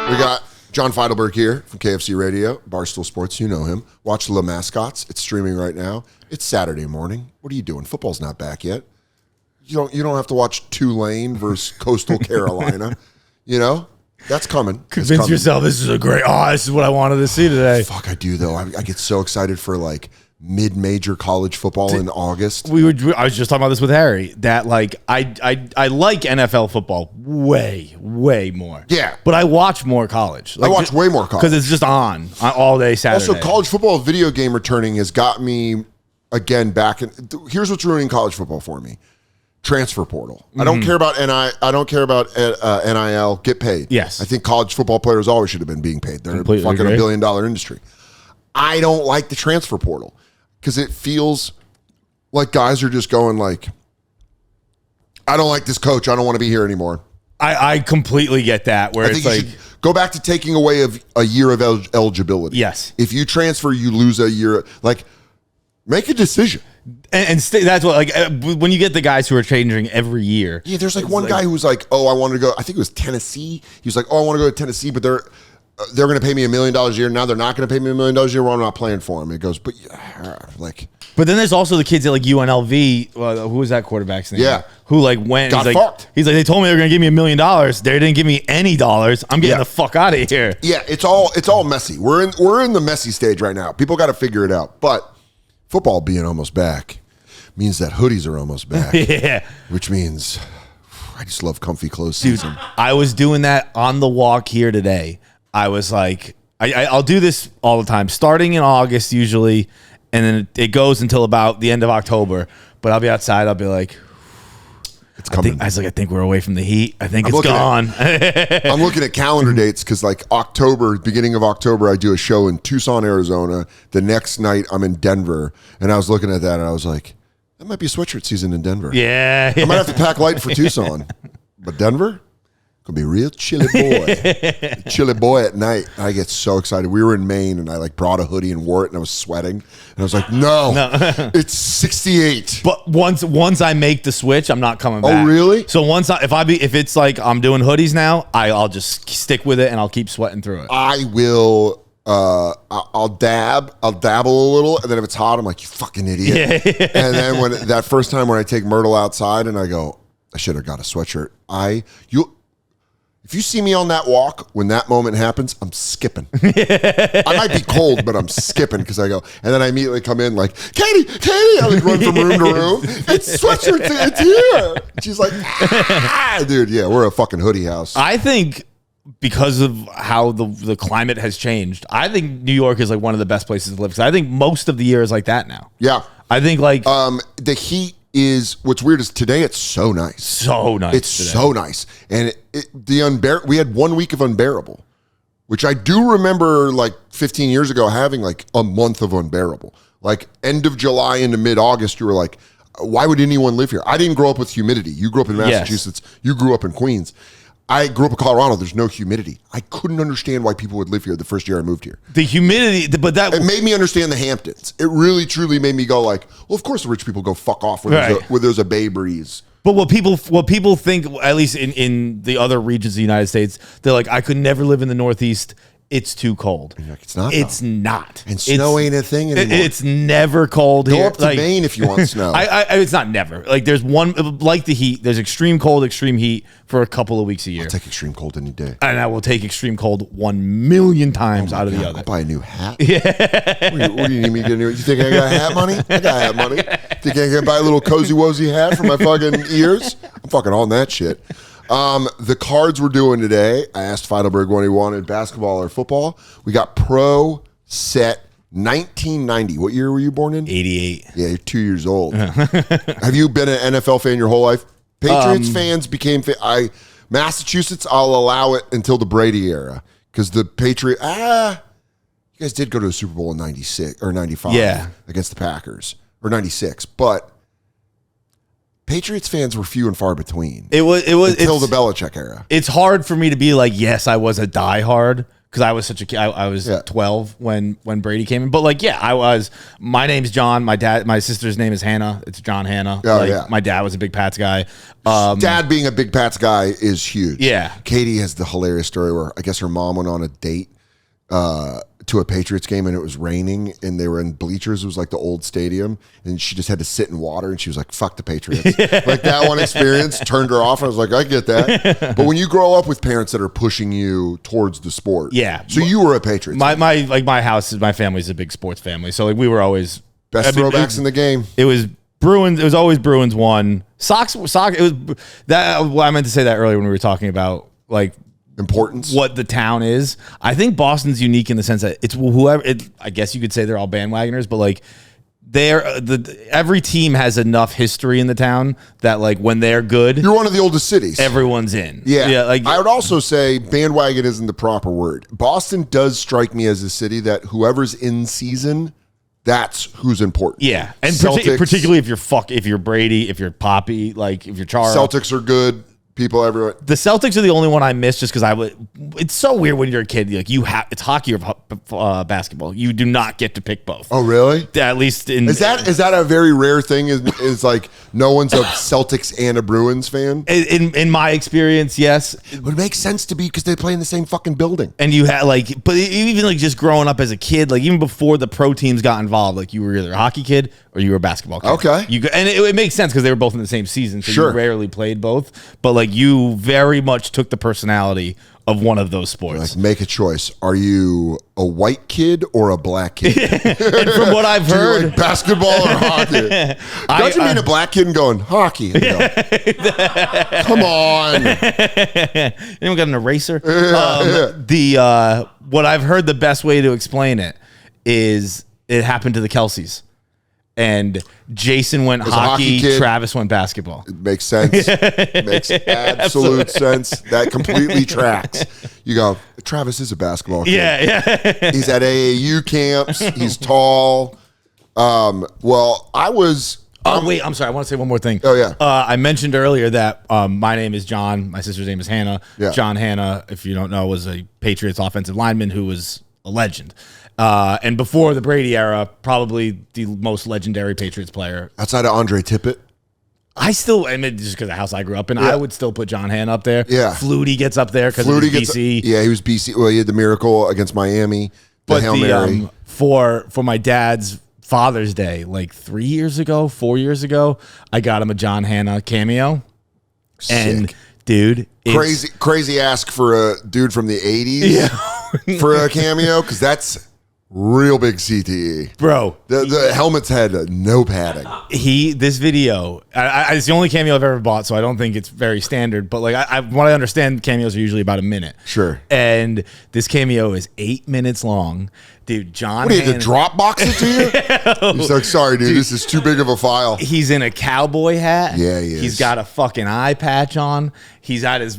We got John Feitelberg here from KFC Radio, Barstool Sports. You know him. Watch Le Mascots. It's streaming right now. It's Saturday morning. What are you doing? Football's not back yet. You don't have to watch Tulane versus Coastal Carolina. You know? That's coming. Convince yourself this is a great, this is what I wanted to see today. Fuck, I do, though. I get so excited for, like, mid-major college football in August. I was just talking about this with Harry, that, like, I like NFL football way more. Yeah. But I watch more college. Like, I watch way more college. Because it's just on all day Saturday. Also, college football video game returning has got me, again, back in. Here's what's ruining college football for me. Transfer portal. I don't care about I don't care about NIL. Get paid. Yes. I think college football players always should have been being paid. They're Completely fucking agree. $1 billion industry. I don't like the transfer portal because it feels like guys are just going like, I don't like this coach. I don't want to be here anymore. I completely get that. Where I think it's you like, should go back to taking away of a year of eligibility. Yes. If you transfer, you lose a year. Like, make a decision. That's what, like, when you get the guys who are changing every year. Yeah, there's like one guy who was like, oh, I want to go. I think it was Tennessee. He was like, oh, I want to go to Tennessee, but they're going to pay me $1 million a year. Now they're not going to pay me $1 million a year. Well, I'm not playing for him. It goes, but like. But then there's also the kids at like UNLV. Who was that quarterback's name? Yeah. Who like went? Got he's fucked. He's like, they told me they were going to give me $1 million. They didn't give me any dollars. I'm getting the fuck out of here. Yeah, it's all messy. We're in the messy stage right now. People got to figure it out. But football being almost back means that hoodies are almost back. Yeah. Which means I just love comfy clothes season. I was doing that on the walk here today. I was like, I'll do this all the time, starting in August usually, and then it goes until about the end of October. But I'll be outside. I'll be like, it's coming. I think we're away from the heat. I think it's gone. I'm looking at calendar dates because like beginning of October, I do a show in Tucson, Arizona. The next night I'm in Denver. And I was looking at that and I was like, that might be sweatshirt season in Denver. Yeah. I might have to pack light for Tucson. But Denver, gonna be a real chilly boy. Chilly boy at night. I get so excited. We were in Maine and I like brought a hoodie and wore it and I was sweating. And I was like, no. It's 68. But once I make the switch, I'm not coming back. Oh, really? So if it's like I'm doing hoodies now, I'll just stick with it and I'll keep sweating through it. I will. I'll dabble a little, and then if it's hot, I'm like, you fucking idiot. Yeah. And then when that first time when I take Myrtle outside and I go, I should have got a sweatshirt. If you see me on that walk, when that moment happens, I'm skipping. I might be cold, but I'm skipping because I go, and then I immediately come in like, Katie, I like run from room to room. It's sweatshirts, it's here. She's like, dude, yeah, we're a fucking hoodie house. I think because of how the climate has changed, I think New York is like one of the best places to live because I think most of the year is like that now. Yeah. I think like the heat is what's weird is today it's so nice. So nice. It's today. So nice. And we had 1 week of unbearable, which I do remember like 15 years ago having like a month of unbearable. Like end of July into mid-August, you were like, why would anyone live here? I didn't grow up with humidity. You grew up in Massachusetts. Yes. You grew up in Queens. I grew up in Colorado. There's no humidity. I couldn't understand why people would live here the first year I moved here. The humidity, but it made me understand the Hamptons. It really, truly made me go like, well, of course the rich people go fuck off where there's a bay breeze. But what people think, at least in the other regions of the United States, they're like, I could never live in the Northeast. It's too cold. Like, it's not. It's not. And snow ain't a thing anymore. It's never cold here. Go up to Maine if you want snow. It's not never. Like there's one, like the heat, there's extreme cold, extreme heat for a couple of weeks a year. I'll take extreme cold any day. And I will take extreme cold 1,000,000 times out of the other. I'll buy a new hat. Yeah. What do you need me to get a new? You think I got hat money? I got hat money. Think I can buy a little cozy wozy hat for my fucking ears? I'm fucking on that shit. The cards we're doing today, I asked Feitelberg what he wanted, basketball or football. We got Pro Set 1990. What year were you born in? 88. Yeah, you're 2 years old. Have you been an NFL fan your whole life? Patriots fans became Massachusetts, I'll allow it until the Brady era. Because the Patriots, you guys did go to a Super Bowl in 96 or 95 against the Packers. Or 96. But Patriots fans were few and far between. It was until the Belichick era. It's hard for me to be like, yes, I was a diehard because I was such a kid. I was Yeah. 12 when Brady came in. But like, yeah, I was. My name's John. My sister's name is Hannah. It's John Hannah. Oh, like, yeah. My dad was a big Pats guy. Dad being a big Pats guy is huge. Yeah. Katie has the hilarious story where I guess her mom went on a date to a Patriots game and it was raining and they were in bleachers. It was like the old stadium and she just had to sit in water and she was like, fuck the Patriots. Like that one experience turned her off. I was like, I get that. But when you grow up with parents that are pushing you towards the sport. Yeah. So you were a Patriots fan. My family's a big sports family. So like we were always Best throwbacks in the game. It was Bruins. It was always Bruins won. Sox. It was that. Well, I meant to say that earlier when we were talking about like Importance. what the town is. I think Boston's unique in the sense that it's whoever. I guess you could say they're all bandwagoners, but like every team has enough history in the town that like when they're good, You're one of the oldest cities. everyone's in. Yeah. Like I would also say bandwagon isn't the proper word. Boston does strike me as a city that whoever's in season, that's who's important. yeah, and Celtics- particularly if you're Brady, if you're Poppy, like if you're Chara. Celtics are good. People everywhere. The Celtics are the only one I miss just because it's so weird when you're a kid. Like it's hockey or basketball. You do not get to pick both. Oh, really? At least in Is that a very rare thing? Is like no one's a Celtics and a Bruins fan? in my experience, yes. It would make sense to be because they play in the same fucking building. And you had like, but even like just growing up as a kid, like even before the pro teams got involved, like you were either a hockey kid or you were a basketball kid. Okay. And it makes sense because they were both in the same season, so Sure. you rarely played both. But like you very much took the personality of one of those sports. Like, make a choice. Are you a white kid or a black kid? And from what I've Do you heard, like basketball or hockey? Imagine being a black kid and going hockey. And go, come on. anyone got an eraser? What I've heard, the best way to explain it is it happened to the Kelseys. And Jason went As a hockey hockey, kid, Travis went basketball. It makes sense. Makes absolute sense. That completely tracks. You go, Travis is a basketball kid. Yeah. He's at AAU camps. He's tall. Well, I was. Oh, wait, I'm sorry. I want to say one more thing. Oh, yeah. I mentioned earlier that my name is John. My sister's name is Hannah. Yeah. John Hannah, if you don't know, was a Patriots offensive lineman who was a legend. And before the Brady era, probably the most legendary Patriots player. Outside of Andre Tippett. I mean, just because of the house I grew up in, I would still put John Hannah up there. Yeah. Flutie gets up there because he's BC. Yeah, he was BC. Well, he had the miracle against Miami. But Hail Mary. for my dad's Father's Day, like 4 years ago, I got him a John Hannah cameo. And dude, Crazy ask for a dude from the 80s for a cameo, because that's real big CTE. Bro. The helmets had no padding. This video, it's the only cameo I've ever bought, so I don't think it's very standard. But like, what I understand, cameos are usually about a minute. Sure. And this cameo is 8 minutes long. Dude, John What do you have Hannah, to Dropbox it to you? He's like, sorry, dude, this is too big of a file. he's in a cowboy hat. Yeah, he is. He's got a fucking eye patch on. He's at his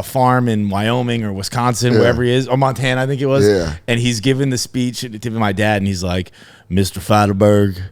farm in Wyoming or Wisconsin, wherever he is, or Montana, I think it was. Yeah. And he's giving the speech to my dad, and he's like, Mr. Feitelberg,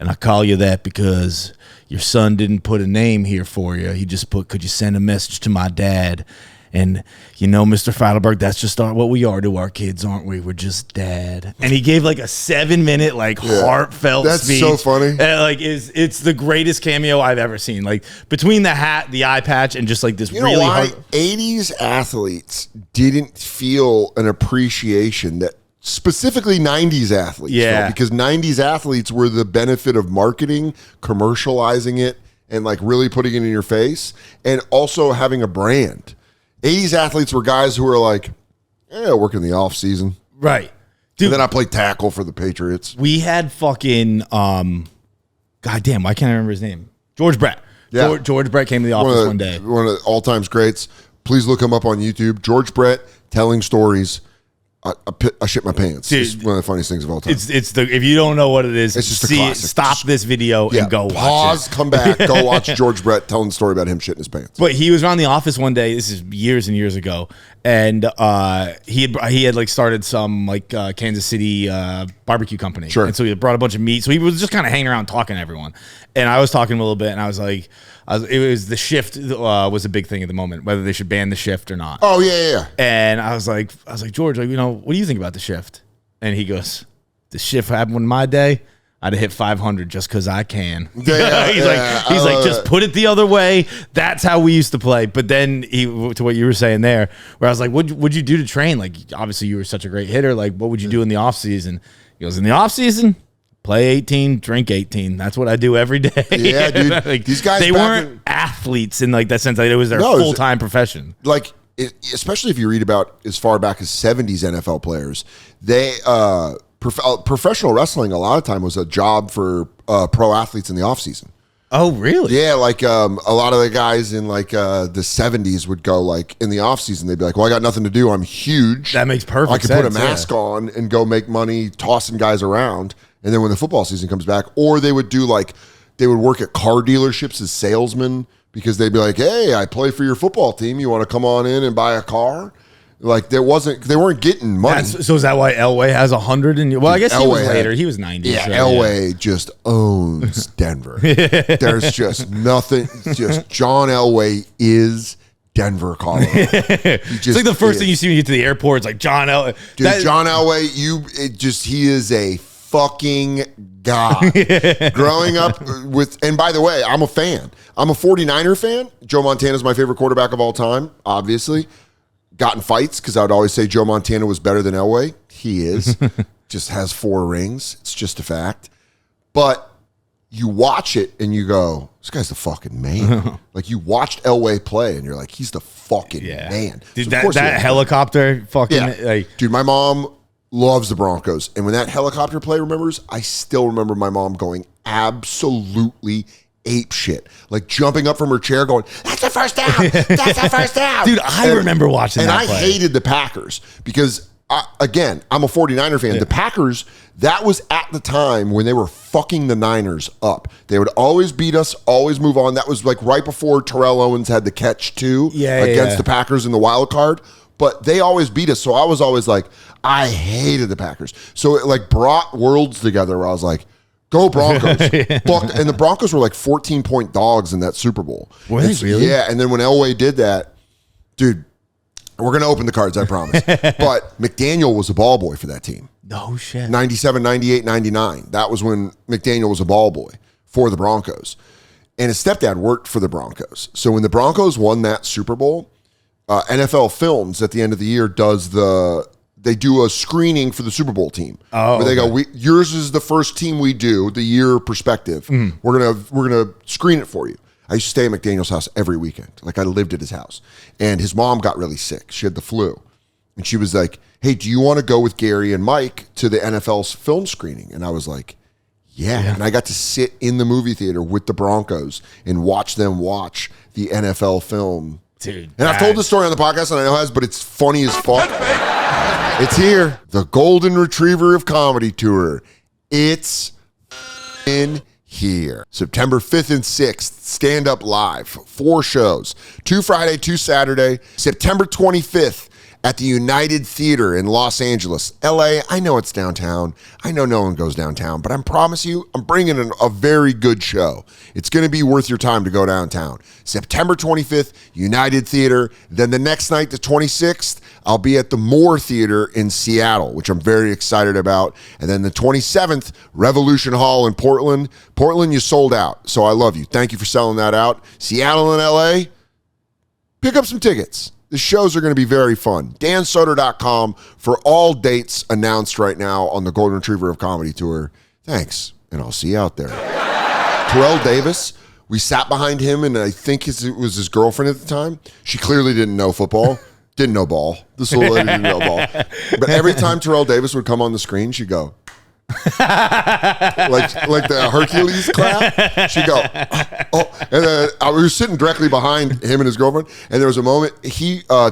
and I call you that because your son didn't put a name here for you. He just put, could you send a message to my dad? And you know, Mr. Feitelberg, that's just what we are to our kids, aren't we? We're just dad. And he gave like a 7-minute, like heartfelt That's speech. so funny. And, like, it's the greatest cameo I've ever seen. Like between the hat, the eye patch, and just like this You know really why? hard. 80s athletes didn't feel an appreciation that specifically 90s athletes felt, because 90s athletes were the benefit of marketing, commercializing it, and like really putting it in your face, and also having a brand. 80s athletes were guys who were like, work in the off season. Right. Dude, And then I played tackle for the Patriots. we had fucking goddamn, why can't I remember his name? George Brett. Yeah. George Brett came to the office one day. One of the all-time greats. Please look him up on YouTube. George Brett telling stories. I shit my pants. Dude, It's one of the funniest things of all time. It's the, if you don't know what it is, It's just a see it, classic. stop this video and go watch pause, it. come back, go watch George Brett telling the story about him shitting his pants. But he was around the office one day. This is years and years ago, and he had like started some like Kansas City barbecue company. Sure. And so he brought a bunch of meat. So he was just kind of hanging around talking to everyone. And I was talking to him a little bit, and I was like, it was the shift was a big thing at the moment, whether they should ban the shift or not. Oh yeah. And I was like, George, like, what do you think about the shift? And he goes, the shift happened in my day. I'd have hit 500 just because I can. Yeah, he's like, just put it the other way. That's how we used to play. But then to what you were saying there, where I was like, what'd you do to train? Like, obviously you were such a great hitter. Like, what would you do in the off season? He goes, in the off season, play 18, drink 18. That's what I do every day. Yeah, dude. Like, these guys, they weren't athletes in like that sense. Like, it was their full-time profession. Like, especially if you read about as far back as 70s NFL players, they professional wrestling a lot of time was a job for pro athletes in the off season. Oh, really? Yeah, like a lot of the guys in like the 70s would go like in the off season. They'd be like, "Well, I got nothing to do. I'm huge. That makes perfect sense. I can put a mask on and go make money tossing guys around." And then when the football season comes back, or they would do like they would work at car dealerships as salesmen because they'd be like, "Hey, I play for your football team. You want to come on in and buy a car?" Like they weren't getting money. So is that why Elway has 100? Well, I guess he was later. He was 90. Yeah, so, Elway just owns Denver. There's just nothing. Just John Elway is Denver, Colorado. It's like the first thing you see when you get to the airport. It's like John Elway. Dude, John Elway, he is a fucking god. Growing up with, and by the way, I'm a fan. I'm a 49er fan. Joe Montana's my favorite quarterback of all time, obviously. Got in fights because I would always say Joe Montana was better than Elway. He is. Just has 4 rings. It's just a fact. But you watch it and you go, this guy's the fucking man. Like you watched Elway play and you're like, he's the fucking man. Dude, so that helicopter fucking like, dude, my mom loves the Broncos. And when that helicopter play remembers, I still remember my mom going absolutely ape shit, like jumping up from her chair going, "That's the first down. That's the first down." Dude, I remember watching that play. And I hated the Packers because, again, I'm a 49er fan. Yeah. The Packers, that was at the time when they were fucking the Niners up. They would always beat us, always move on. That was like right before Terrell Owens had the catch too against the Packers in the wild card. But they always beat us. So I was always like, I hated the Packers. So it like brought worlds together where I was like, go Broncos. And the Broncos were like 14-point dogs in that Super Bowl. Were they really? Yeah, and then when Elway did that, dude, we're going to open the cards, I promise. But McDaniel was a ball boy for that team. No shit. 97, 98, 99. That was when McDaniel was a ball boy for the Broncos. And his stepdad worked for the Broncos. So when the Broncos won that Super Bowl, NFL Films at the end of the year they do a screening for the Super Bowl team. Oh, where they go, yours is the first team we do, the year perspective. We're gonna screen it for you. I used to stay at McDaniel's house every weekend. Like I lived at his house. And his mom got really sick. She had the flu. And she was like, "Hey, do you want to go with Gary and Mike to the NFL's film screening?" And I was like, yeah. And I got to sit in the movie theater with the Broncos and watch them watch the NFL film. Dude. And I've told this story on the podcast, and I know it has, but it's funny as fuck. It's here. The Golden Retriever of Comedy Tour. It's in here. September 5th and 6th, stand up live. 4 shows. 2 Friday, 2 Saturday. September 25th at the United Theater in Los Angeles. LA, I know it's downtown. I know no one goes downtown, but I promise you, I'm bringing in a very good show. It's going to be worth your time to go downtown. September 25th, United Theater. Then the next night, the 26th, I'll be at the Moore Theater in Seattle, which I'm very excited about. And then the 27th, Revolution Hall in Portland. Portland, you sold out, so I love you. Thank you for selling that out. Seattle and LA, pick up some tickets. The shows are going to be very fun. DanSoder.com for all dates announced right now on the Golden Retriever of Comedy Tour. Thanks, and I'll see you out there. Terrell Davis, we sat behind him, and I think it was his girlfriend at the time. She clearly didn't know football, didn't know ball. This little lady didn't know ball. But every time Terrell Davis would come on the screen, she'd go, like the Hercules clap. She'd go, oh. And we were sitting directly behind him and his girlfriend, and there was a moment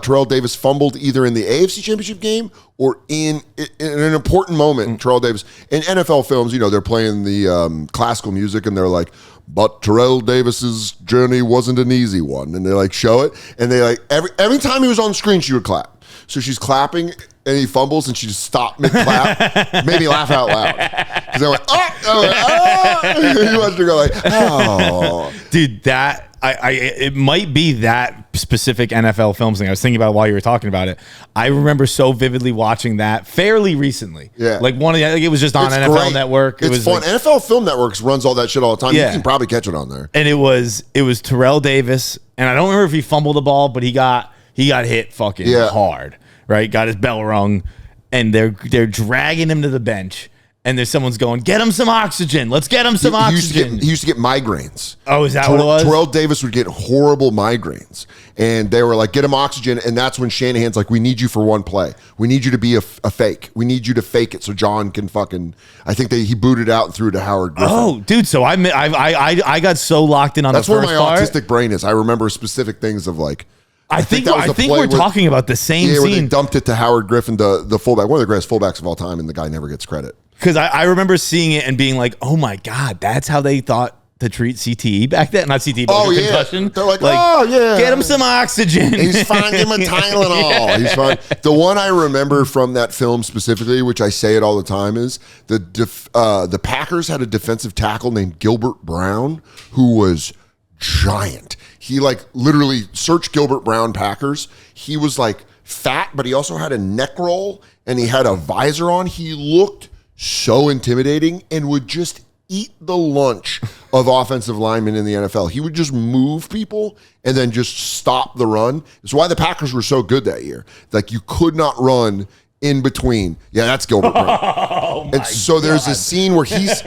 Terrell Davis fumbled either in the AFC Championship game or in an important moment. Terrell Davis in NFL films, they're playing the classical music, and they're like, but Terrell Davis's journey wasn't an easy one, and they like show it, and they like every time he was on the screen, she would clap. So she's clapping and he fumbles and she just stopped mid-clap. Made me laugh out loud. Because I went, oh! He watched her go like, oh. Dude, that... it might be that specific NFL film thing. I was thinking about it while you were talking about it. I remember so vividly watching that fairly recently. Yeah. Like it was just on It's NFL great. Network. It It's was fun. like, NFL Film Networks runs all that shit all the time. Yeah. You can probably catch it on there. and it was Terrell Davis, and I don't remember if he fumbled the ball, but he got hit fucking hard. Right? Got his bell rung, and they're dragging him to the bench. And there's someone's going, get him some oxygen. Let's get him some oxygen. He used to get migraines. Oh, is that what it was? Terrell Davis would get horrible migraines. And they were like, get him oxygen. And that's when Shanahan's like, we need you for one play. We need you to be a fake. We need you to fake it so John can fucking... I think he booted out and threw it to Howard Griffin. Oh, dude. So I got so locked in on That's the first where my part. autistic brain is. I remember specific things of like... I think that was the play we're talking about the same where they scene. dumped it to Howard Griffin, the fullback, one of the greatest fullbacks of all time, and the guy never gets credit. Because I remember seeing it and being like, oh my God, that's how they thought to treat CTE back then. Not CTE, but concussion. They're like, oh yeah. Get him some oxygen. He's fine, give him a Tylenol. He's fine. The one I remember from that film specifically, which I say it all the time, is the Packers had a defensive tackle named Gilbert Brown who was giant. He like literally search Gilbert Brown Packers. He was like fat, but he also had a neck roll and he had a visor on. He looked so intimidating and would just eat the lunch of offensive linemen in the NFL. He would just move people and then just stop the run. It's why the Packers were so good that year. Like you could not run in between. Yeah, that's Gilbert Brown. Oh and so there's a scene where he's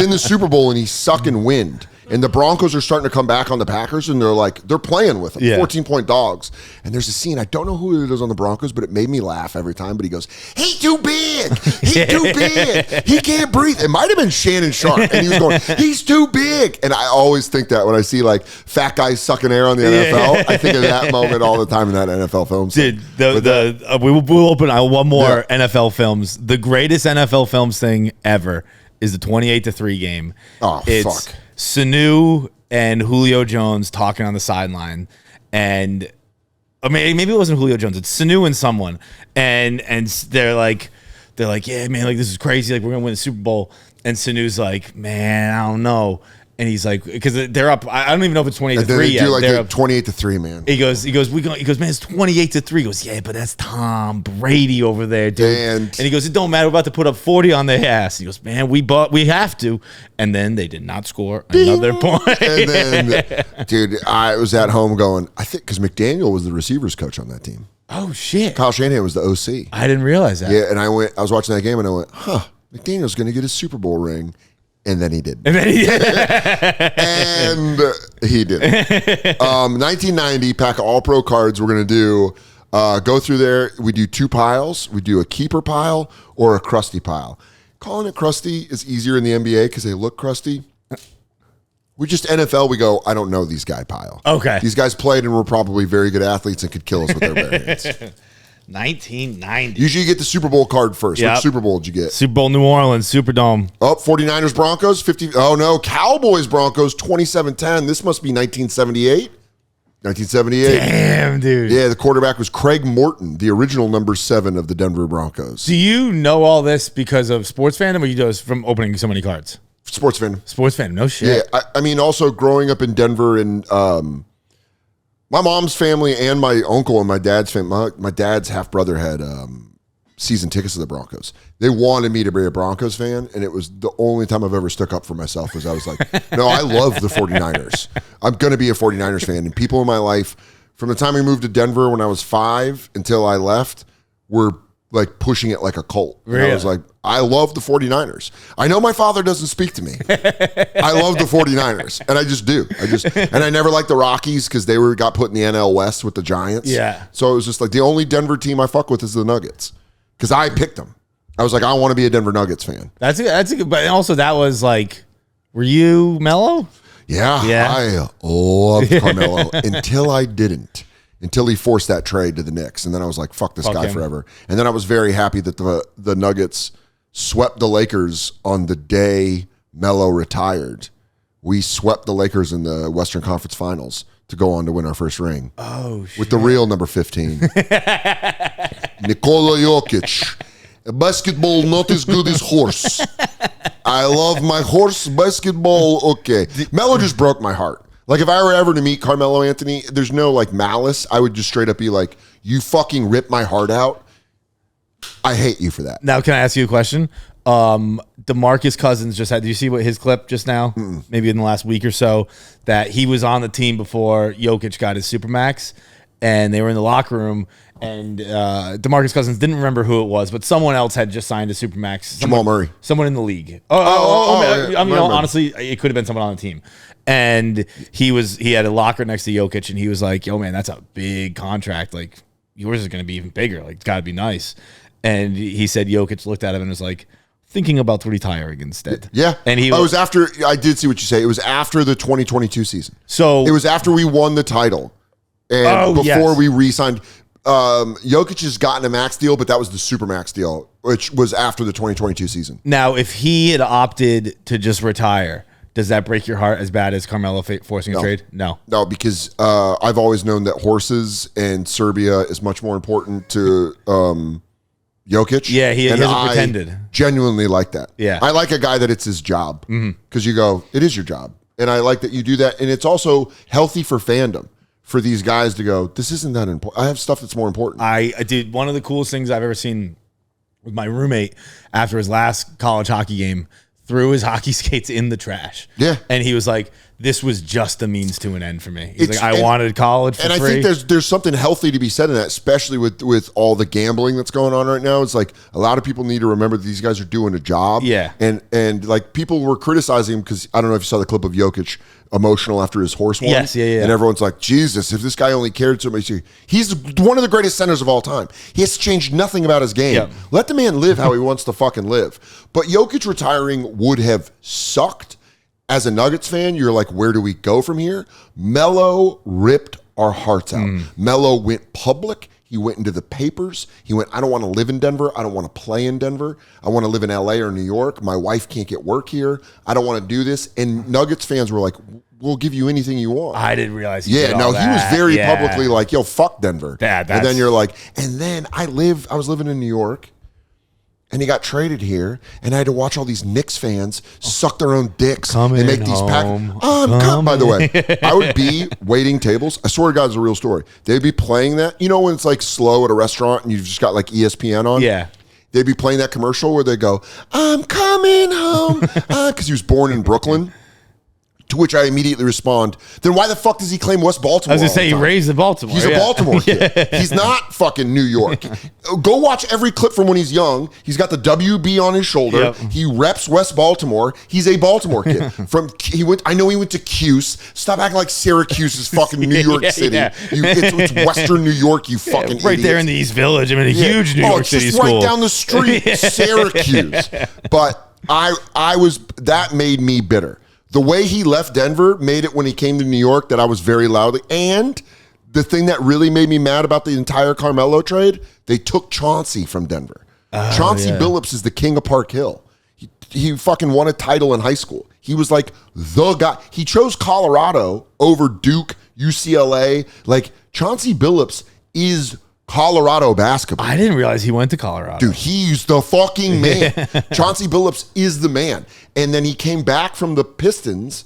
in the Super Bowl and he's sucking wind. And the Broncos are starting to come back on the Packers, and they're playing with them, 14-point dogs. And there's a scene, I don't know who it is on the Broncos, but it made me laugh every time. But he goes, he's too big. He's too big. He can't breathe. It might have been Shannon Sharp. And he was going, he's too big. And I always think that when I see like fat guys sucking air on the NFL, I think of that moment all the time in that NFL film. Dude, we'll open one more NFL films. The greatest NFL films thing ever is the 28-3 game. Oh, it's fuck. Sanu and Julio Jones talking on the sideline, and I mean, maybe it wasn't Julio Jones. It's Sanu and someone, and they're like, yeah, man, like this is crazy. Like we're gonna win the Super Bowl, and Sanu's like, man, I don't know. And he's like, because they're up. I don't even know if it's 28-3 yet. Like they're 28-3, man. He goes, man, it's 28-3. He goes, yeah, but that's Tom Brady over there, dude. And he goes, it don't matter. We're about to put up 40 on their ass. He goes, man, we have to. And then they did not score another point. And then, dude, I was at home going, I think because McDaniel was the receivers coach on that team. Oh shit, Kyle Shanahan was the OC. I didn't realize that. Yeah, and I was watching that game and I went, McDaniel's going to get his Super Bowl ring. And then he did. And he did. 1990, pack of all-pro cards. We're going to do, go through there. We do two piles. We do a keeper pile or a crusty pile. Calling it crusty is easier in the NBA because they look crusty. We just NFL, we go, I don't know these guy pile. Okay. These guys played and were probably very good athletes and could kill us with their bare hands. 1990. Usually you get the Super Bowl card first. Yep. Which Super Bowl did you get? Super Bowl New Orleans, Superdome. Oh, 49ers Broncos, 50. Oh, no. Cowboys Broncos, 27-10. This must be 1978. 1978. Damn, dude. Yeah, the quarterback was Craig Morton, the original number 7 of the Denver Broncos. Do you know all this because of sports fandom or you just from opening so many cards? Sports fandom. Sports fandom, no shit. Yeah, I mean, also growing up in Denver and my mom's family and my uncle and my dad's family, my dad's half-brother had season tickets to the Broncos. They wanted me to be a Broncos fan, and it was the only time I've ever stuck up for myself was I was like, no, I love the 49ers. I'm going to be a 49ers fan. And people in my life, from the time we moved to Denver when I was 5 until I left, were like pushing it like a cult. And really? I was like, I love the 49ers. I know my father doesn't speak to me. I love the 49ers, and I just do. And I never liked the Rockies because they got put in the NL West with the Giants. Yeah. So it was just like the only Denver team I fuck with is the Nuggets because I picked them. I was like, I want to be a Denver Nuggets fan. That's a good, but also that was like, were you Melo? Yeah. I loved Carmelo until I didn't. Until he forced that trade to the Knicks. And then I was like, fuck this guy forever. And then I was very happy that the Nuggets swept the Lakers on the day Melo retired. We swept the Lakers in the Western Conference Finals to go on to win our first ring. Oh, shit. With the real number 15. Nikola Jokic. Basketball not as good as horse. I love my horse. Basketball, okay. Melo just broke my heart. Like, if I were ever to meet Carmelo Anthony, there's no, like, malice. I would just straight up be like, you fucking ripped my heart out. I hate you for that. Now, can I ask you a question? DeMarcus Cousins just had, do you see what his clip just now? Maybe in the last week or so, that he was on the team before Jokic got his Supermax, and they were in the locker room, and DeMarcus Cousins didn't remember who it was, but someone else had just signed a Supermax. Jamal Murray. Someone in the league. Honestly, it could have been someone on the team. And he had a locker next to Jokic, and he was like, yo, man, that's a big contract. Like, yours is going to be even bigger. Like, it's got to be nice. And he said Jokic looked at him and was like, thinking about retiring instead. Yeah. And it was after, I did see what you say. It was after the 2022 season. So it was after we won the title. And before we re-signed. Jokic has gotten a max deal, but that was the super max deal, which was after the 2022 season. Now, if he had opted to just retire, does that break your heart as bad as Carmelo forcing a trade? No, because I've always known that horses and Serbia is much more important to Jokic. Yeah, he hasn't pretended. Genuinely like that. Yeah, I like a guy that it's his job because you go, it is your job, and I like that you do that, and it's also healthy for fandom. For these guys to go, this isn't that important. I have stuff that's more important. I did one of the coolest things I've ever seen with my roommate after his last college hockey game, threw his hockey skates in the trash. Yeah. And he was like, this was just a means to an end for me. He's like, I wanted college for free. And I think there's something healthy to be said in that, especially with all the gambling that's going on right now. It's like a lot of people need to remember that these guys are doing a job. Yeah. And like people were criticizing him because I don't know if you saw the clip of Jokic emotional after his horse won. Yes, yeah. And everyone's like, Jesus, if this guy only cared so much. He's one of the greatest centers of all time. He has changed nothing about his game. Yep. Let the man live how he wants to fucking live. But Jokic retiring would have sucked. As a Nuggets fan, you're like, where do we go from here? Melo ripped our hearts out. Melo went public. He went into the papers. He went, I don't want to live in Denver. I don't want to play in Denver. I want to live in LA or New York. My wife can't get work here. I don't want to do this. And Nuggets fans were like, we'll give you anything you want. I didn't realize he he was very publicly like, yo, fuck Denver. And then you're like, and then I was living in New York. And he got traded here, and I had to watch all these Knicks fans suck their own dicks and make these packs. By the way, I would be waiting tables. I swear to God, it's a real story. They'd be playing that. You know when it's like slow at a restaurant and you've just got like ESPN on? Yeah. They'd be playing that commercial where they go, I'm coming home. Because he was born in Brooklyn. To which I immediately respond, then why the fuck does he claim West Baltimore? I was going to say, he raised in Baltimore. He's a Baltimore kid. He's not fucking New York. Go watch every clip from when he's young. He's got the WB on his shoulder. Yep. He reps West Baltimore. He's a Baltimore kid. I know he went to Cuse. Stop acting like Syracuse is fucking New York City. Yeah. It's Western New York, you fucking right idiots. there in the East Village. I mean, a huge New York City just school. Right down the street, Syracuse. But that made me bitter. The way he left Denver made it when he came to New York that I was very loudly. And the thing that really made me mad about the entire Carmelo trade, they took Chauncey from Denver. Chauncey Billups is the king of Park Hill. He fucking won a title in high school. He was like the guy. He chose Colorado over Duke, UCLA. Like Chauncey Billups is Colorado basketball. I didn't realize he went to Colorado. Dude, he's the fucking man. Chauncey Billups is the man. And then he came back from the Pistons.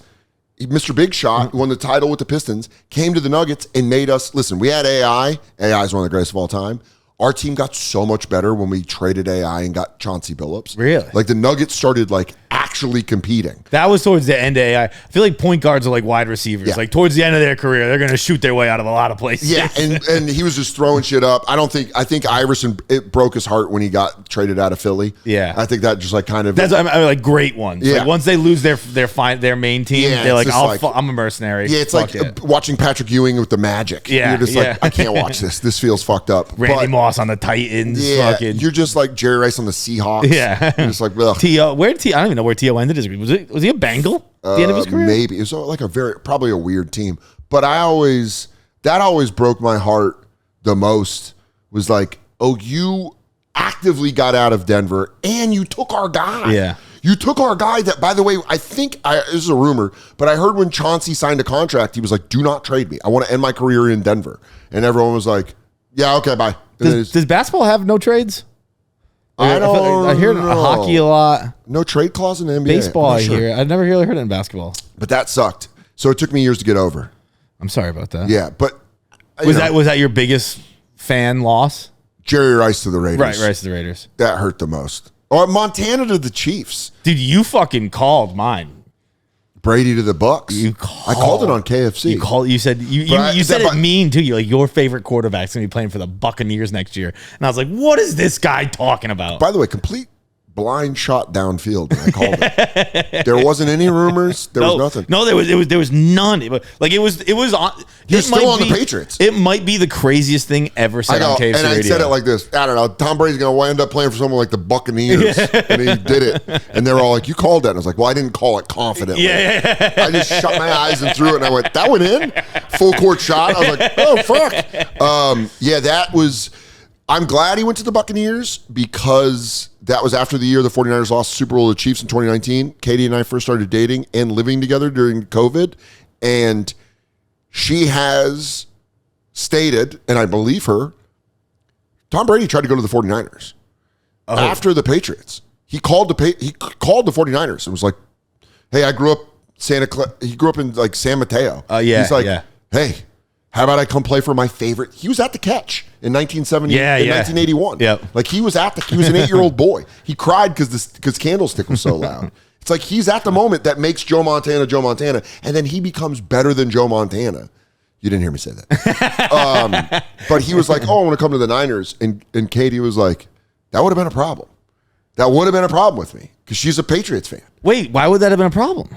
Mr. Big Shot won the title with the Pistons, came to the Nuggets and made us, listen, we had AI. AI is one of the greatest of all time. Our team got so much better when we traded AI and got Chauncey Billups. Really? Like the Nuggets started like actually competing. That was towards the end of AI. I feel like point guards are like wide receivers. Yeah. Like towards the end of their career, they're going to shoot their way out of a lot of places. Yeah, and he was just throwing shit up. I think Iverson, it broke his heart when he got traded out of Philly. Yeah. I think that just like kind of. That's like great ones. Yeah. Like once they lose their main team, they're like, I'm a mercenary. Yeah, it's like watching Patrick Ewing with the Magic. Yeah, you're just like, I can't watch this. This feels fucked up. Randy Moss on the Titans. Yeah, you're just like Jerry Rice on the Seahawks. Yeah, you're just like, ugh. T.O. I don't even know where T.O. ended his career. Was he a Bengal at the end of his career? Maybe. It was like probably a weird team. But that always broke my heart the most was like, oh, you actively got out of Denver and you took our guy. Yeah. you took our guy that, by the way, this is a rumor, but I heard when Chauncey signed a contract, he was like, do not trade me. I want to end my career in Denver. And everyone was like, yeah, okay, bye. Does basketball have no trades? I hear hockey a lot. No trade clause in the NBA. Baseball, I hear. I've never really heard it in basketball. But that sucked. So it took me years to get over. I'm sorry about that. Yeah, but was that your biggest fan loss? Jerry Rice to the Raiders. Right, Rice to the Raiders. That hurt the most. Or Montana to the Chiefs. Dude, you fucking called mine. Brady to the Bucks. I called it on KFC. You said you said it mean too. You're like, your favorite quarterback's gonna be playing for the Buccaneers next year. And I was like, what is this guy talking about? By the way, complete blind shot downfield when I called it. There wasn't any rumors. There was nothing. No, there was none. It was on. You're still on the Patriots. It might be the craziest thing ever said on KFC and I radio. said it like this. I don't know. Tom Brady's going to end up playing for someone like the Buccaneers. And he did it. And they were all like, you called that. And I was like, well, I didn't call it confidently. Yeah. I just shut my eyes and threw it. And I went, that went in? Full court shot. I was like, oh, fuck. That was... I'm glad he went to the Buccaneers because that was after the year the 49ers lost the Super Bowl to the Chiefs in 2019. Katie and I first started dating and living together during COVID. And she has stated, and I believe her, Tom Brady tried to go to the 49ers after the Patriots. He called the 49ers and was like, hey, I grew up he grew up in like San Mateo. He's like, hey, how about I come play for my favorite? He was at the Catch in 1981. Yep. Like he was an 8-year-old boy. He cried because Candlestick was so loud. It's like he's at the moment that makes Joe Montana, and then he becomes better than Joe Montana. You didn't hear me say that. But he was like, oh, I want to come to the Niners. And Katie was like, that would have been a problem. That would have been a problem with me because she's a Patriots fan. Wait, why would that have been a problem?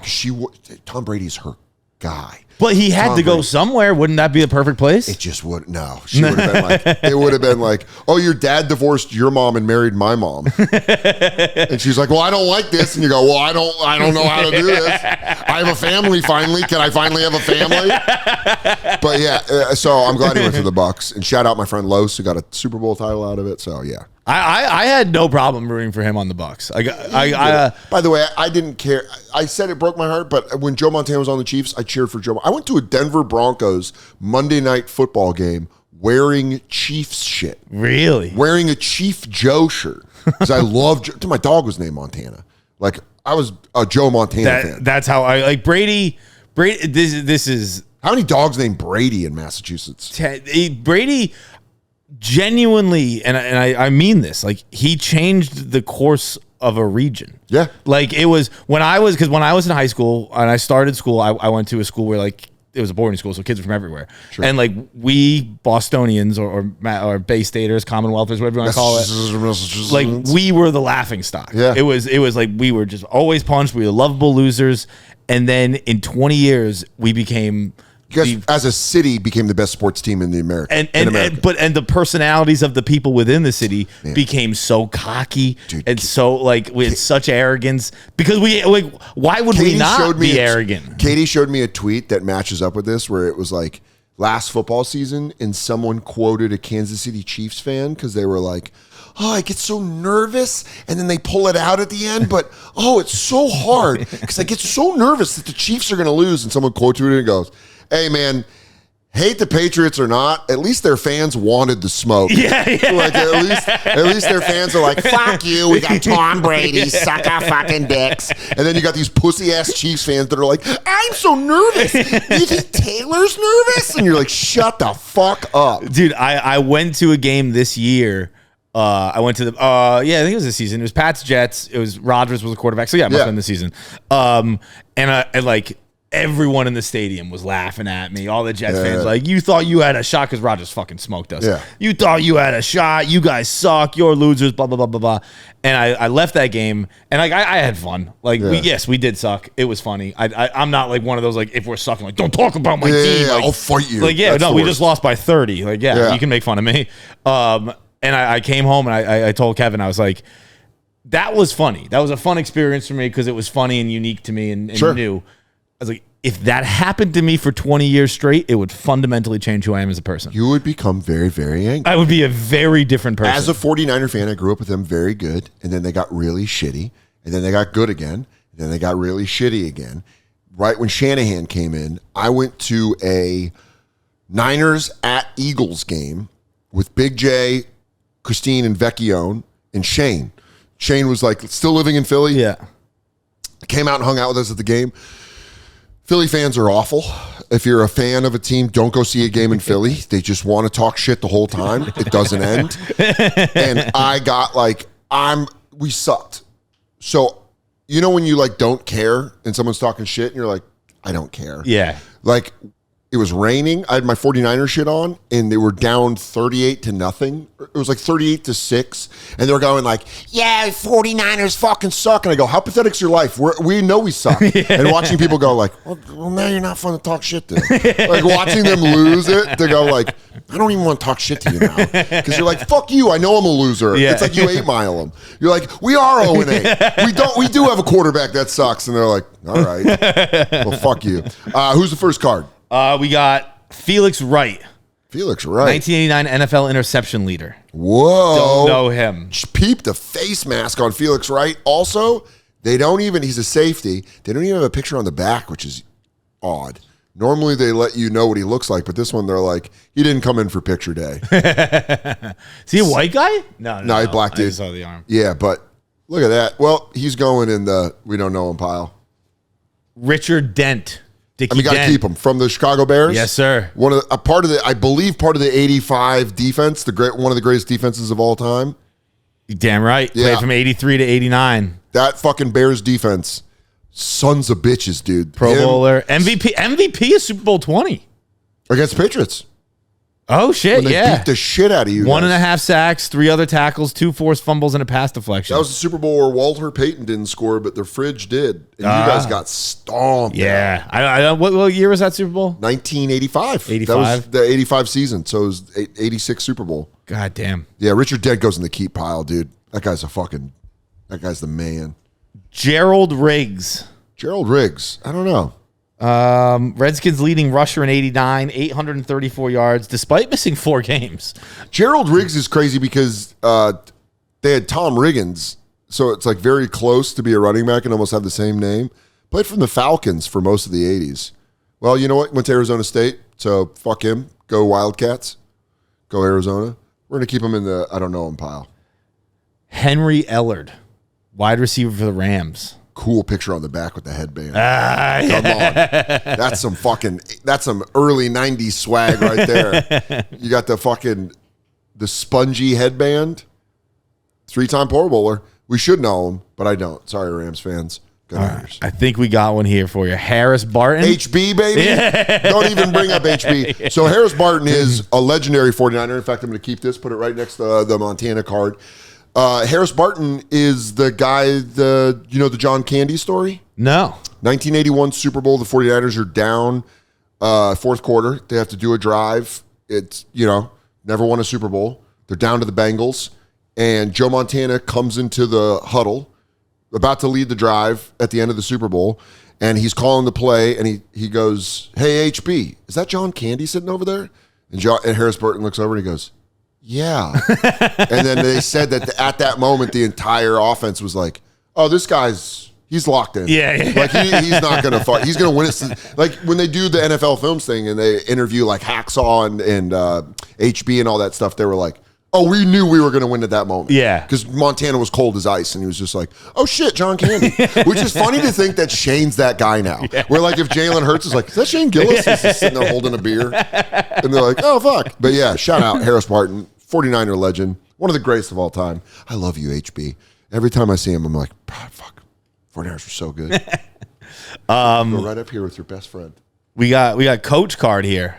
Tom Brady's her guy. But he had to go somewhere. Wouldn't that be the perfect place? It just would. No, she would have been like, it would have been like, oh, your dad divorced your mom and married my mom. And she's like, well, I don't like this. And you go, well, I don't know how to do this. I have a family finally. Can I finally have a family? But yeah, so I'm glad he went to the Bucks. And shout out my friend Los who got a Super Bowl title out of it. So yeah. I had no problem rooting for him on the Bucks. By the way, I didn't care. I said it broke my heart, but when Joe Montana was on the Chiefs, I cheered for Joe. I went to a Denver Broncos Monday night football game wearing Chiefs shit. Really? Wearing a Chief Joe shirt because I love. My dog was named Montana. Like I was a Joe Montana fan. That's how I like Brady. This is how many dogs named Brady in Massachusetts? Brady. Genuinely, and I mean this, like he changed the course of a region. Yeah. Like it was when I was in high school and I started school, I went to a school where like it was a boarding school, so kids were from everywhere. Sure. And like we Bostonians or Bay Staters, Commonwealthers, whatever you want to call it, like we were the laughing stock. Yeah. It was like we were just always punched. We were lovable losers. And then in 20 years, we became... You guys, as a city, became the best sports team in America. And the personalities of the people within the city became so cocky and so like we had such arrogance because we like why would we not be arrogant? Katie showed me a tweet that matches up with this where it was like last football season and someone quoted a Kansas City Chiefs fan because they were like, oh, I get so nervous, and then they pull it out at the end, but, oh, it's so hard because I get so nervous that the Chiefs are going to lose, and someone quoted it and goes, hey, man, hate the Patriots or not, at least their fans wanted the smoke. Yeah. Like, at least their fans are like, fuck you, we got Tom Brady, suck our fucking dicks. And then you got these pussy-ass Chiefs fans that are like, I'm so nervous. You think Taylor's nervous? And you're like, shut the fuck up. Dude, I went to a game this year. I went to the I think it was this season. It was Pats Jets. It was Rodgers was the quarterback. So yeah, it must have been this season. And like everyone in the stadium was laughing at me. All the Jets fans like, you thought you had a shot because Rodgers fucking smoked us. Yeah. You thought you had a shot. You guys suck. You're losers. Blah blah blah blah blah. And I left that game and like I had fun. Like we did suck. It was funny. I'm not like one of those like if we're sucking like don't talk about my team. Like, I'll fight you. Like we just lost by 30. Like you can make fun of me. And I came home and I told Kevin, I was like, that was funny. That was a fun experience for me because it was funny and unique to me and new. I was like, if that happened to me for 20 years straight, it would fundamentally change who I am as a person. You would become very, very angry. I would be a very different person. As a 49er fan, I grew up with them very good, and then they got really shitty. and then they got good again, and then they got really shitty again. Right when Shanahan came in, I went to a Niners at Eagles game with Big J, Christine, and Vecchione, and Shane. Shane was like still living in Philly. Yeah. Came out and hung out with us at the game. Philly fans are awful. If you're a fan of a team, don't go see a game in Philly. They just want to talk shit the whole time. It doesn't end. And I got we sucked. So, you know when you like don't care and someone's talking shit and you're like, I don't care. Yeah. Like, it was raining. I had my 49ers shit on, and they were down 38-0. It was like 38-6, and they were going like, "Yeah, 49ers fucking suck." And I go, "How pathetic's your life? We know we suck." And watching people go like, "Well, now you're not fun to talk shit to." Like watching them lose it, they go like, "I don't even want to talk shit to you now," because you're like, "Fuck you! I know I'm a loser." Yeah. It's like you 8-mile them. You're like, "We are 0-8. We do have a quarterback that sucks," and they're like, "All right, well, fuck you." Who's the first card? We got Felix Wright. Felix Wright. 1989 NFL interception leader. Whoa. Don't know him. Peep the face mask on Felix Wright. Also, he's a safety. They don't even have a picture on the back, which is odd. Normally, they let you know what he looks like, but this one, they're like, he didn't come in for picture day. Is he a white guy? No, he's black dude. I just saw the arm. Yeah, but look at that. Well, he's going in the we don't know him pile. Richard Dent. We got to keep him from the Chicago Bears. Yes, sir. Part of the 85 defense, one of the greatest defenses of all time. Damn right. Yeah. Played from 83 to 89. That fucking Bears defense, sons of bitches, dude. Pro Bowler, MVP is Super Bowl 20 against the Patriots. Oh shit! When they beat the shit out of you. 1.5 sacks, 3 other tackles, 2 forced fumbles, and a pass deflection. That was the Super Bowl where Walter Payton didn't score, but the fridge did, and you guys got stomped. Yeah, I what year was that Super Bowl? 1985. 85? That was the 85 season, so it was 86 Super Bowl. God damn. Yeah, Richard Dent goes in the keep pile, dude. That guy's the man. Gerald Riggs. Gerald Riggs. I don't know. Redskins leading rusher in 89, 834 yards, despite missing 4 games. Gerald Riggs is crazy because they had Tom Riggins, so it's like very close to be a running back and almost have the same name. Played from the Falcons for most of the 80s. Well, you know what? Went to Arizona State, so fuck him. Go Wildcats. Go Arizona. We're going to keep him in the I don't know him pile. Henry Ellard, wide receiver for the Rams. Cool picture on the back with the headband. Come on. That's some early 90s swag right there. You got the spongy headband. 3-time Pro Bowler. We should know him, but I don't. Sorry, Rams fans. Good Niners. I think we got one here for you. Harris Barton. HB, baby. Yeah. Don't even bring up HB. So Harris Barton is a legendary 49er. In fact, I'm going to keep this, put it right next to the Montana card. Harris Barton is the guy, the John Candy story? No. 1981 Super Bowl, the 49ers are down fourth quarter. They have to do a drive. It's, never won a Super Bowl. They're down to the Bengals. And Joe Montana comes into the huddle, about to lead the drive at the end of the Super Bowl. And he's calling the play, and he goes, "Hey, HB, is that John Candy sitting over there?" And Harris Barton looks over and he goes, "Yeah." And then they said that at that moment, the entire offense was like, "Oh, this he's locked in." Yeah. Like he's not going to fight. He's going to win it. Like when they do the NFL Films thing and they interview like Hacksaw and HB and all that stuff, they were like, "Oh, we knew we were going to win at that moment." Yeah. Because Montana was cold as ice and he was just like, "Oh shit, John Candy." Which is funny to think that Shane's that guy now. Yeah. Where like if Jalen Hurts is like, "Is that Shane Gillis?" He's just sitting there holding a beer. And they're like, "Oh, fuck." But yeah, shout out Harris Barton. 49er legend, one of the greatest of all time. I love you, HB. Every time I see him, I'm like, fuck, 49ers were so good. Go right up here with your best friend. We got coach card here.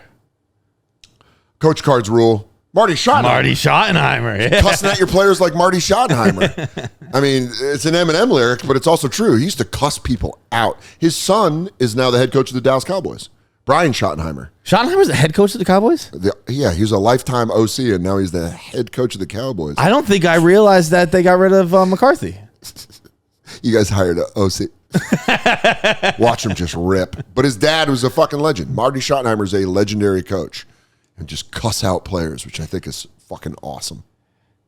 Coach cards rule. Marty Schottenheimer. Yeah. Cussing at your players like Marty Schottenheimer. I mean, it's an Eminem lyric, but it's also true. He used to cuss people out. His son is now the head coach of the Dallas Cowboys. Brian Schottenheimer. Schottenheimer's the head coach of the Cowboys? Yeah, he was a lifetime OC, and now he's the head coach of the Cowboys. I don't think I realized that they got rid of McCarthy. You guys hired an OC. Watch him just rip. But his dad was a fucking legend. Marty Schottenheimer's a legendary coach. And just cuss out players, which I think is fucking awesome.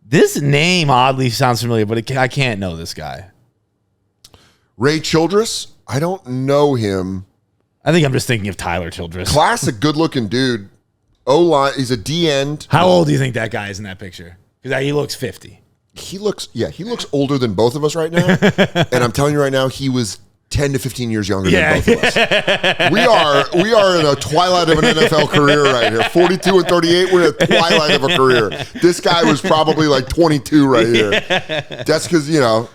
This name oddly sounds familiar, but I can't know this guy. Ray Childress, I don't know him. I think I'm just thinking of Tyler Childress. Classic, good-looking dude. O-line, he's a D-end. How old do you think that guy is in that picture? Because he looks 50. He looks older than both of us right now. And I'm telling you right now, he was 10 to 15 years younger than both of us. We are in a twilight of an NFL career right here. 42 and 38, we're in a twilight of a career. This guy was probably like 22 right here. That's because,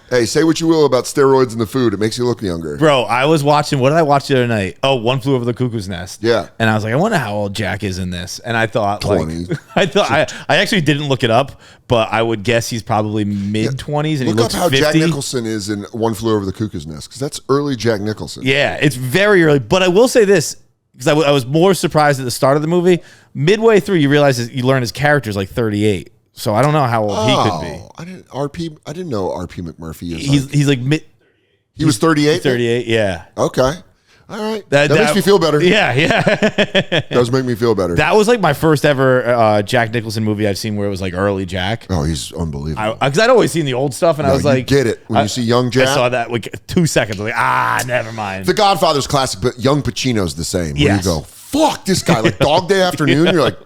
hey, say what you will about steroids and the food. It makes you look younger. Bro, I was watching, what did I watch the other night? Oh, One Flew Over the Cuckoo's Nest. Yeah. And I was like, I wonder how old Jack is in this. And I thought 20. I actually didn't look it up, but I would guess he's probably mid-20s and he looks 50. Look up how Jack Nicholson is in One Flew Over the Cuckoo's Nest, because that's early Jack Nicholson. Yeah, it's very early. But I will say this, because I was more surprised at the start of the movie. Midway through, you realize you learn his character's like 38. So I don't know how old he could be. I didn't know R.P. McMurphy is. He's like mid. He was 38? 38, yeah. Okay. All right. That makes me feel better. Yeah. Does make me feel better. That was like my first ever Jack Nicholson movie I've seen where it was like early Jack. Oh, he's unbelievable. Because I'd always seen the old stuff, and I was like, you get it. When you see young Jack. I saw that like 2 seconds. I was like, never mind. The Godfather's classic, but young Pacino's the same. Where Yes. you go, fuck this guy. Like Dog Day Afternoon, you're like,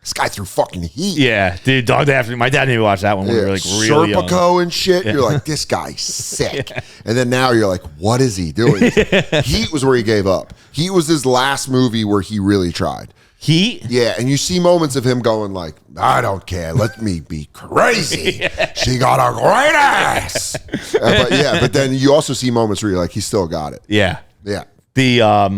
this guy threw fucking heat. Yeah, dude, Dog Day Afternoon. My dad didn't even watch that when we were like really young. Serpico and shit. Yeah. You're like, this guy's sick. And then now you're like, what is he doing? Heat was where he gave up. Heat was his last movie where he really tried. Heat? Yeah, and you see moments of him going like, I don't care. Let me be crazy. She got a great ass. But then you also see moments where you're like, he still got it. Yeah. Yeah. All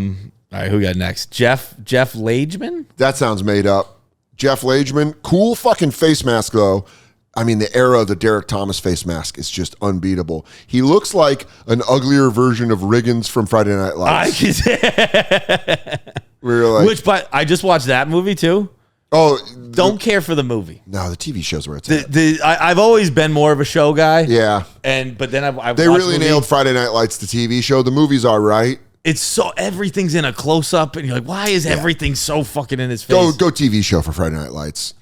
right, who got next? Jeff Lageman? That sounds made up. Jeff Lageman, cool fucking face mask though. I mean, the era of the Derek Thomas face mask is just unbeatable. He looks like an uglier version of Riggins from Friday Night Lights. But I just watched that movie too. Oh, don't care for the movie. No, the TV show's where it's at. I've always been more of a show guy. Yeah, but then I've they really nailed Friday Night Lights, the TV show. The movie's all right. It's so everything's in a close up, and you're like, why is everything so fucking in his face? Go TV show for Friday Night Lights.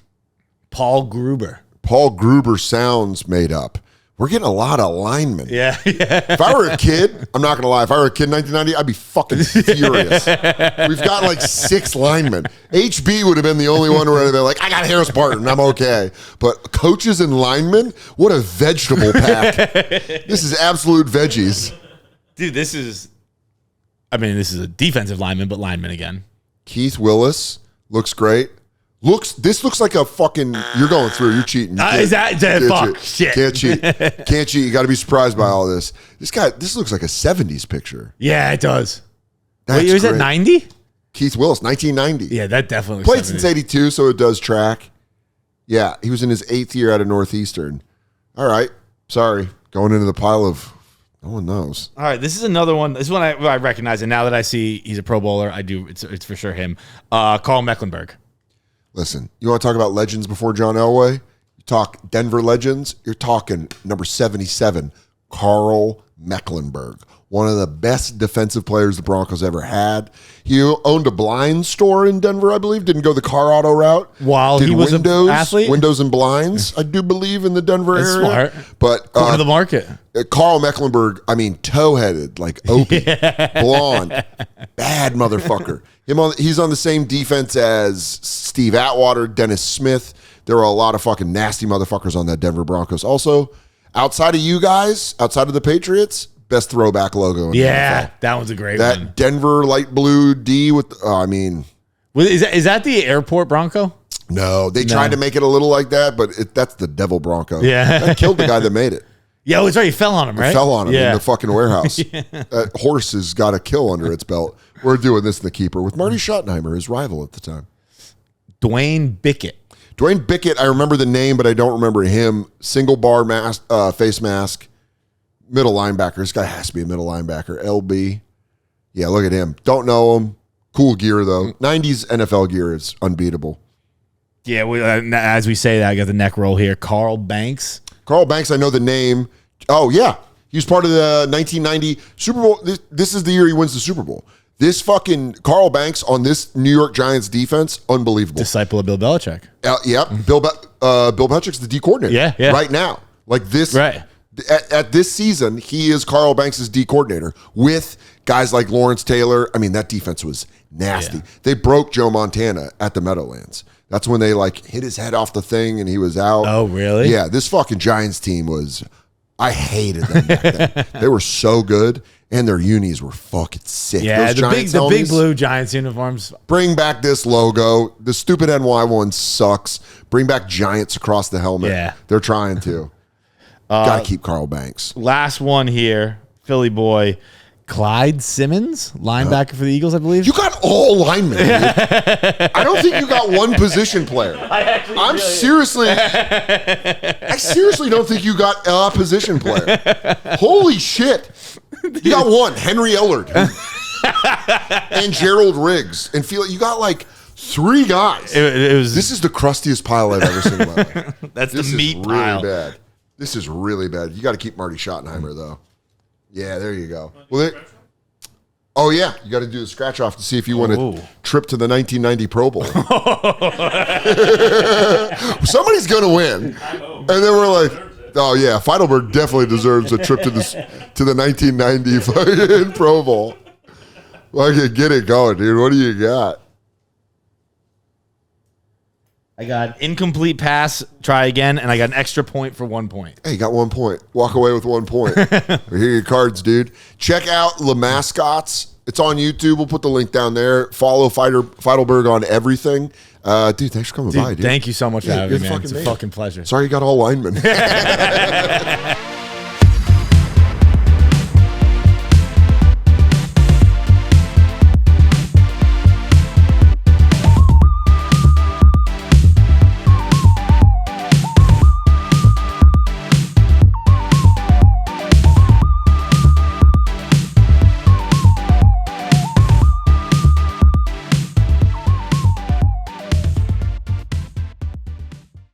Paul Gruber sounds made up. We're getting a lot of linemen. Yeah. If I were a kid, I'm not gonna lie. If I were a kid in 1990, I'd be fucking furious. We've got like 6 linemen. HB would have been the only one where they're like, I got Harris Barton, I'm okay. But coaches and linemen, what a vegetable pack. This is absolute veggies, dude. This is a defensive lineman, but lineman again. Keith Willis looks great. This looks like a fucking. You're going through. You're cheating. Is that fuck shit? Can't cheat. Can't cheat. You got to be surprised by all this. This looks like a 70s picture. Yeah, it does. That's what year is that? 90? Keith Willis, 1990. Yeah, that definitely played since '82, so it does track. Yeah, he was in his 8th year out of Northeastern. All right, sorry, going into the pile of. No one knows. All right, this is another one. This is one I recognize, and now that I see he's a Pro Bowler, I do. It's for sure him. Carl Mecklenburg. Listen, you want to talk about legends before John Elway? You talk Denver legends. You're talking number 77, Carl Mecklenburg. One of the best defensive players the Broncos ever had. He owned a blind store in Denver, I believe. Didn't go the car auto route. While he was an athlete? Windows and blinds, I do believe, in the Denver area. Smart. But going to the market. Carl Mecklenburg, toe-headed, like Opie. Blonde. Bad motherfucker. He's on the same defense as Steve Atwater, Dennis Smith. There were a lot of fucking nasty motherfuckers on that Denver Broncos. Also, outside of you guys, outside of the Patriots, best throwback logo in the NFL. That one's a great one. That Denver light blue D with, is that the airport Bronco? No, they tried to make it a little like that, but that's the devil Bronco. Yeah. That killed the guy that made it. Yeah, it's right. He fell on him, right? Fell on him in the fucking warehouse. That horse has got a kill under its belt. We're doing this in the keeper with Marty Schottenheimer, his rival at the time. Dwayne Bickett. I remember the name, but I don't remember him. Single bar face mask. Middle linebacker. This guy has to be a middle linebacker. LB. Yeah, look at him. Don't know him. Cool gear, though. 90s NFL gear is unbeatable. Yeah, as we say that, I got the neck roll here. Carl Banks, I know the name. Oh, yeah. He was part of the 1990 Super Bowl. This is the year he wins the Super Bowl. This fucking Carl Banks on this New York Giants defense, unbelievable. Disciple of Bill Belichick. Yep. Bill Belichick's the D coordinator. Yeah. Right now. Like this. Right. At this season, he is Carl Banks' D coordinator with guys like Lawrence Taylor. I mean, that defense was nasty. Yeah. They broke Joe Montana at the Meadowlands. That's when they like hit his head off the thing and he was out. Oh, really? Yeah, this fucking Giants team was, I hated them back then. They were so good and their unis were fucking sick. Yeah, the big blue Giants uniforms. Bring back this logo. The stupid NY one sucks. Bring back Giants across the helmet. Yeah. They're trying to. Got to keep Carl Banks. Last one here, Philly boy. Clyde Simmons, linebacker for the Eagles, I believe. You got all linemen. Dude. I don't think you got one position player. I seriously don't think you got a position player. Holy shit. You got one, Henry Ellard. And Gerald Riggs. And you got like 3 guys. This is the crustiest pile I've ever seen in my life. That's the meat pile. Really bad. This is really bad. You got to keep Marty Schottenheimer, though. Yeah, there you go. Well, oh, yeah. You got to do the scratch off to see if you want to trip to the 1990 Pro Bowl. Somebody's going to win. And then we're like, oh, yeah, Feitelberg definitely deserves a trip to the 1990 fucking Pro Bowl. Okay, get it going, dude. What do you got? I got incomplete pass, try again, and I got an extra point for 1 point. Hey, you got 1 point. Walk away with 1 point. Here are your cards, dude. Check out Le Mascots. It's on YouTube. We'll put the link down there. Follow Feitelberg on everything. Dude, thanks for coming by, dude. Thank you so much for having me, man. It's a fucking pleasure. Sorry you got all linemen.